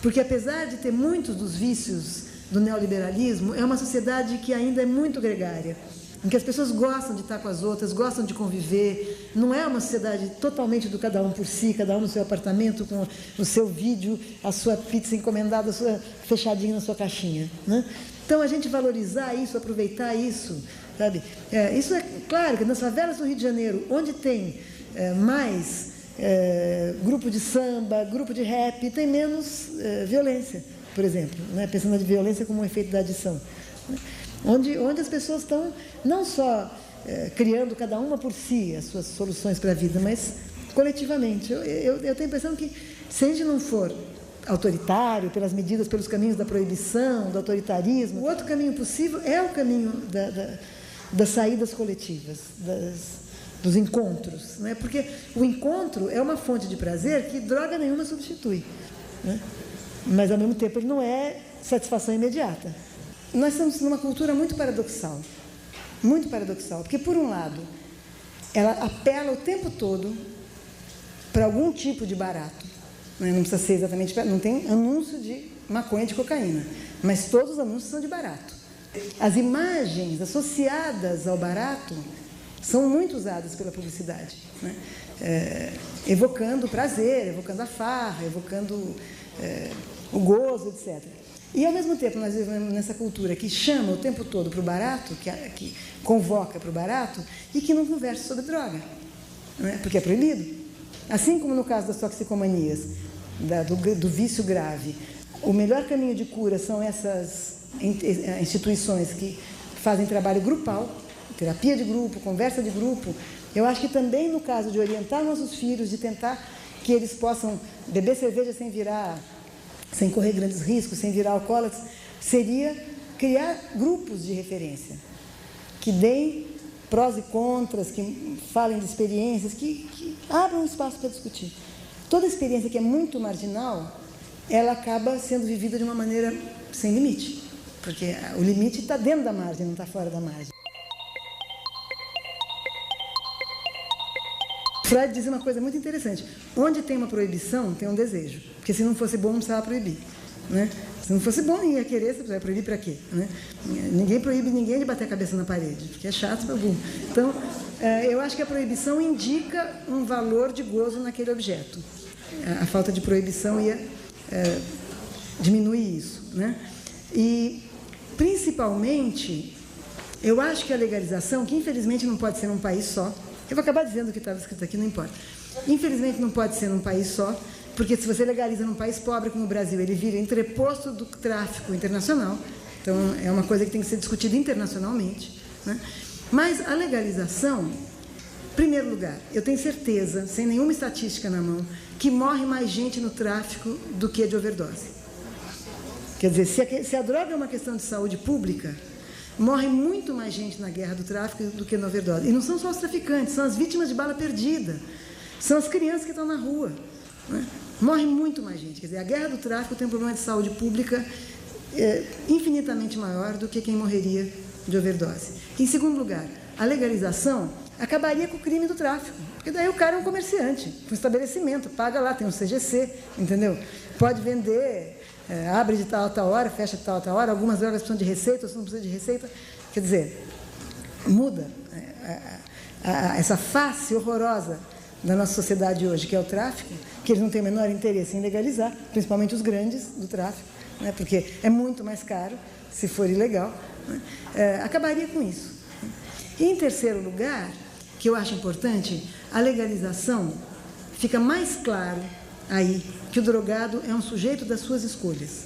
porque apesar de ter muitos dos vícios do neoliberalismo, é uma sociedade que ainda é muito gregária. em que as pessoas gostam de estar com as outras, gostam de conviver. Não é uma sociedade totalmente do cada um por si, cada um no seu apartamento, com o seu vídeo, a sua pizza encomendada, a sua fechadinha na sua caixinha, né? Então, a gente valorizar isso, aproveitar isso, sabe? Isso é claro que nas favelas do Rio de Janeiro, onde tem mais grupo de samba, grupo de rap, tem menos violência, por exemplo, né? Pensando na violência como um efeito da adição, né? Onde as pessoas estão não só criando cada uma por si as suas soluções para a vida, mas coletivamente. Eu tenho a impressão que, se a gente não for autoritário, pelas medidas, pelos caminhos da proibição, do autoritarismo, o outro caminho possível é o caminho das saídas coletivas, dos encontros, né? Porque o encontro é uma fonte de prazer que droga nenhuma substitui, né? Mas, ao mesmo tempo, ele não é satisfação imediata. Nós estamos numa cultura muito paradoxal, porque, por um lado, ela apela o tempo todo para algum tipo de barato. Não precisa ser exatamente, não tem anúncio de maconha, de cocaína, mas todos os anúncios são de barato. As imagens associadas ao barato são muito usadas pela publicidade, né? Evocando o prazer, evocando a farra, evocando o gozo, etc. E, ao mesmo tempo, nós vivemos nessa cultura que chama o tempo todo para o barato, que convoca para o barato, e que não conversa sobre droga, né? Porque é proibido. Assim como no caso das toxicomanias, do vício grave, o melhor caminho de cura são essas instituições que fazem trabalho grupal, terapia de grupo, conversa de grupo. Eu acho que também no caso de orientar nossos filhos, de tentar que eles possam beber cerveja sem correr grandes riscos, sem virar alcoólatras, seria criar grupos de referência, que deem prós e contras, que falem de experiências, que abram espaço para discutir. Toda experiência que é muito marginal, ela acaba sendo vivida de uma maneira sem limite, porque o limite está dentro da margem, não está fora da margem. Freud diz uma coisa muito interessante: onde tem uma proibição, tem um desejo, porque se não fosse bom, não precisava proibir, né? Se não fosse bom, ninguém ia querer, você vai proibir para quê, né? Ninguém proíbe ninguém de bater a cabeça na parede, porque é chato para burro. Então, eu acho que a proibição indica um valor de gozo naquele objeto. A falta de proibição ia diminuir isso, né? E, principalmente, eu acho que a legalização, que infelizmente não pode ser num país só, eu vou acabar dizendo o que estava escrito aqui, não importa. Infelizmente não pode ser num país só, porque se você legaliza num país pobre como o Brasil, ele vira entreposto do tráfico internacional. Então, é uma coisa que tem que ser discutida internacionalmente, né? Mas a legalização, em primeiro lugar, eu tenho certeza, sem nenhuma estatística na mão, que morre mais gente no tráfico do que de overdose. Quer dizer, se a droga é uma questão de saúde pública, morre muito mais gente na guerra do tráfico do que na overdose. E não são só os traficantes, são as vítimas de bala perdida, são as crianças que estão na rua, né? Morre muito mais gente. Quer dizer, a guerra do tráfico tem um problema de saúde pública infinitamente maior do que quem morreria de overdose. Em segundo lugar, a legalização acabaria com o crime do tráfico, porque daí o cara é um comerciante, um estabelecimento, paga lá, tem um CGC, entendeu? Pode vender, abre de tal a tal hora, fecha de tal a tal hora, algumas drogas precisam de receita, outras não precisam de receita. Quer dizer, muda essa face horrorosa da nossa sociedade hoje, que é o tráfico, que eles não têm o menor interesse em legalizar, principalmente os grandes do tráfico, né? Porque é muito mais caro se for ilegal, né? Acabaria com isso. E, em terceiro lugar, que eu acho importante, a legalização, fica mais claro aí que o drogado é um sujeito das suas escolhas.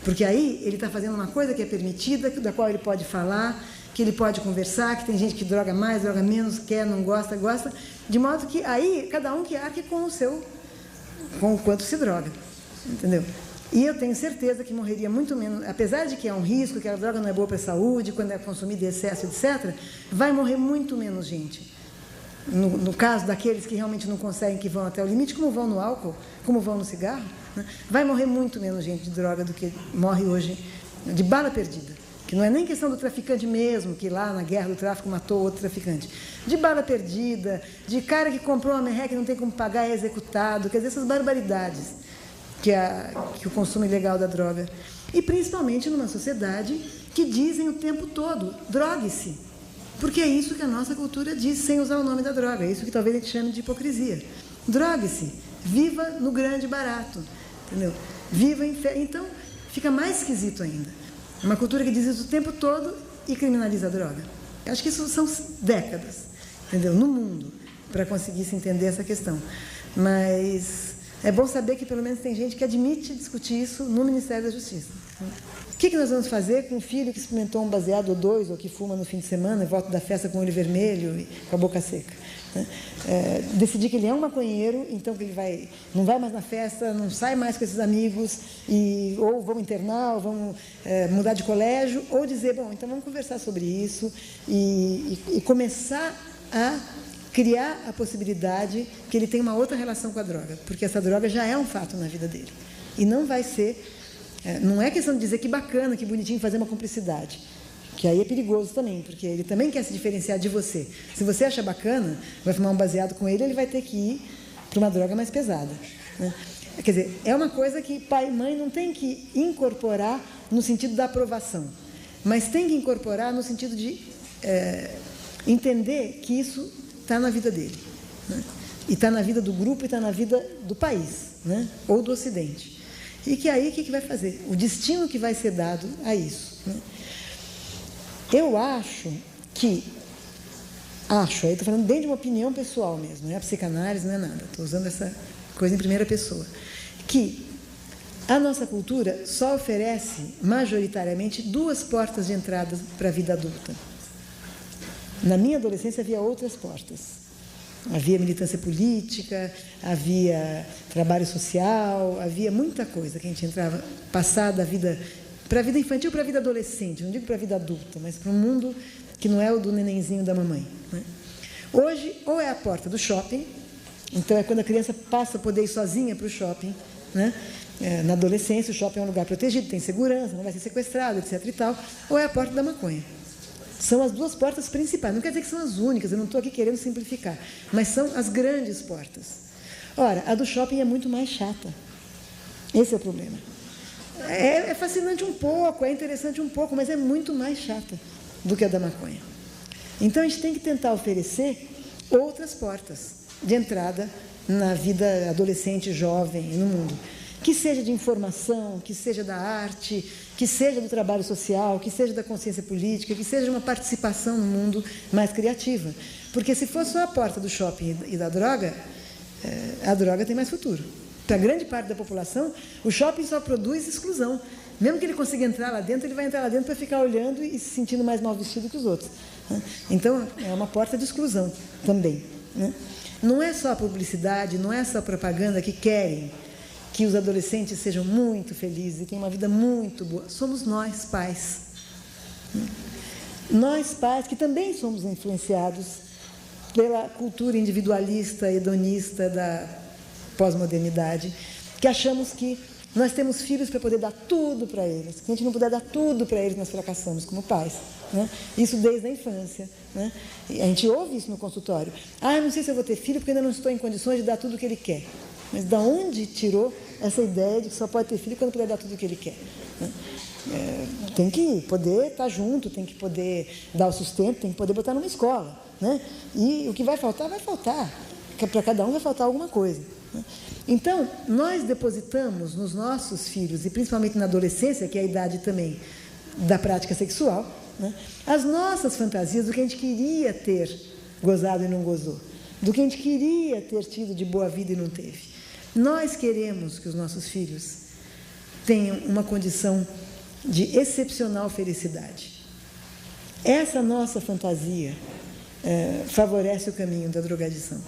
Porque aí ele está fazendo uma coisa que é permitida, da qual ele pode falar, que ele pode conversar, que tem gente que droga mais, droga menos, quer, não gosta, gosta, de modo que aí cada um que arque com o quanto se droga, entendeu? E eu tenho certeza que morreria muito menos, apesar de que é um risco, que a droga não é boa para a saúde, quando é consumida em excesso, etc., vai morrer muito menos gente. No caso daqueles que realmente não conseguem, que vão até o limite, como vão no álcool, como vão no cigarro, né? Vai morrer muito menos gente de droga do que morre hoje de bala perdida. Que não é nem questão do traficante mesmo, que lá na guerra do tráfico matou outro traficante. De bala perdida, de cara que comprou uma merreca e não tem como pagar, é executado. Quer dizer, essas barbaridades que o consumo ilegal da droga. E principalmente numa sociedade que dizem o tempo todo, drogue-se. Porque é isso que a nossa cultura diz, sem usar o nome da droga. É isso que talvez a gente chame de hipocrisia. Drogue-se, viva no grande barato, entendeu? Viva em fé. Então, fica mais esquisito ainda. É uma cultura que diz isso o tempo todo e criminaliza a droga. Acho que isso são décadas, entendeu? No mundo, para conseguir se entender essa questão. Mas é bom saber que pelo menos tem gente que admite discutir isso no Ministério da Justiça. O que nós vamos fazer com um filho que experimentou um baseado ou dois, ou que fuma no fim de semana e volta da festa com o olho vermelho e com a boca seca? Decidir que ele é um maconheiro, então que ele não vai mais na festa, não sai mais com esses amigos, ou vamos internar, ou vamos mudar de colégio, ou dizer, bom, então vamos conversar sobre isso e começar a criar a possibilidade que ele tenha uma outra relação com a droga, porque essa droga já é um fato na vida dele. E não vai ser... não é questão de dizer que bacana, que bonitinho fazer uma cumplicidade, que aí é perigoso também, porque ele também quer se diferenciar de você. Se você acha bacana, vai fumar um baseado com ele vai ter que ir para uma droga mais pesada, né? Quer dizer, é uma coisa que pai e mãe não tem que incorporar no sentido da aprovação, mas tem que incorporar no sentido de entender que isso está na vida dele, né? E está na vida do grupo e está na vida do país, né? Ou do Ocidente. E que aí o que vai fazer? O destino que vai ser dado a isso, né? Eu acho que, aí estou falando bem de uma opinião pessoal mesmo, não é a psicanálise, não é nada, estou usando essa coisa em primeira pessoa, que a nossa cultura só oferece majoritariamente duas portas de entrada para a vida adulta. Na minha adolescência havia outras portas. Havia militância política, havia trabalho social, havia muita coisa que a gente entrava, passar da vida, para a vida infantil, para a vida adolescente, não digo para a vida adulta, mas para um mundo que não é o do nenenzinho da mamãe, né? Hoje, ou é a porta do shopping, então é quando a criança passa a poder ir sozinha para o shopping, né? Na adolescência, o shopping é um lugar protegido, tem segurança, não vai ser sequestrado, etc. e tal, ou é a porta da maconha. São as duas portas principais. Não quer dizer que são as únicas, eu não estou aqui querendo simplificar, mas são as grandes portas. Ora, a do shopping é muito mais chata. Esse é o problema. É fascinante um pouco, é interessante um pouco, mas é muito mais chata do que a da maconha. Então, a gente tem que tentar oferecer outras portas de entrada na vida adolescente, jovem e no mundo. Que seja de informação, que seja da arte, que seja do trabalho social, que seja da consciência política, que seja uma participação no mundo mais criativa. Porque se for só a porta do shopping e da droga, a droga tem mais futuro. Para grande parte da população, o shopping só produz exclusão. Mesmo que ele consiga entrar lá dentro, ele vai entrar lá dentro para ficar olhando e se sentindo mais mal vestido que os outros. Então, é uma porta de exclusão também, né? Não é só a publicidade, não é só a propaganda que querem que os adolescentes sejam muito felizes e tenham uma vida muito boa. Somos nós, pais. Nós, pais, que também somos influenciados pela cultura individualista, hedonista da pós-modernidade, que achamos que nós temos filhos para poder dar tudo para eles. Se a gente não puder dar tudo para eles, nós fracassamos como pais, né? Isso desde a infância, né? E a gente ouve isso no consultório. Eu não sei se eu vou ter filho porque ainda não estou em condições de dar tudo o que ele quer. Mas de onde tirou essa ideia de que só pode ter filho quando puder dar tudo o que ele quer, né? Tem que poder estar junto, tem que poder dar o sustento, tem que poder botar numa escola, né? E o que vai faltar, para cada um vai faltar alguma coisa, né? Então, nós depositamos nos nossos filhos, e principalmente na adolescência, que é a idade também da prática sexual, né, as nossas fantasias do que a gente queria ter gozado e não gozou, do que a gente queria ter tido de boa vida e não teve. Nós queremos que os nossos filhos tenham uma condição de excepcional felicidade. Essa nossa fantasia favorece o caminho da drogadição.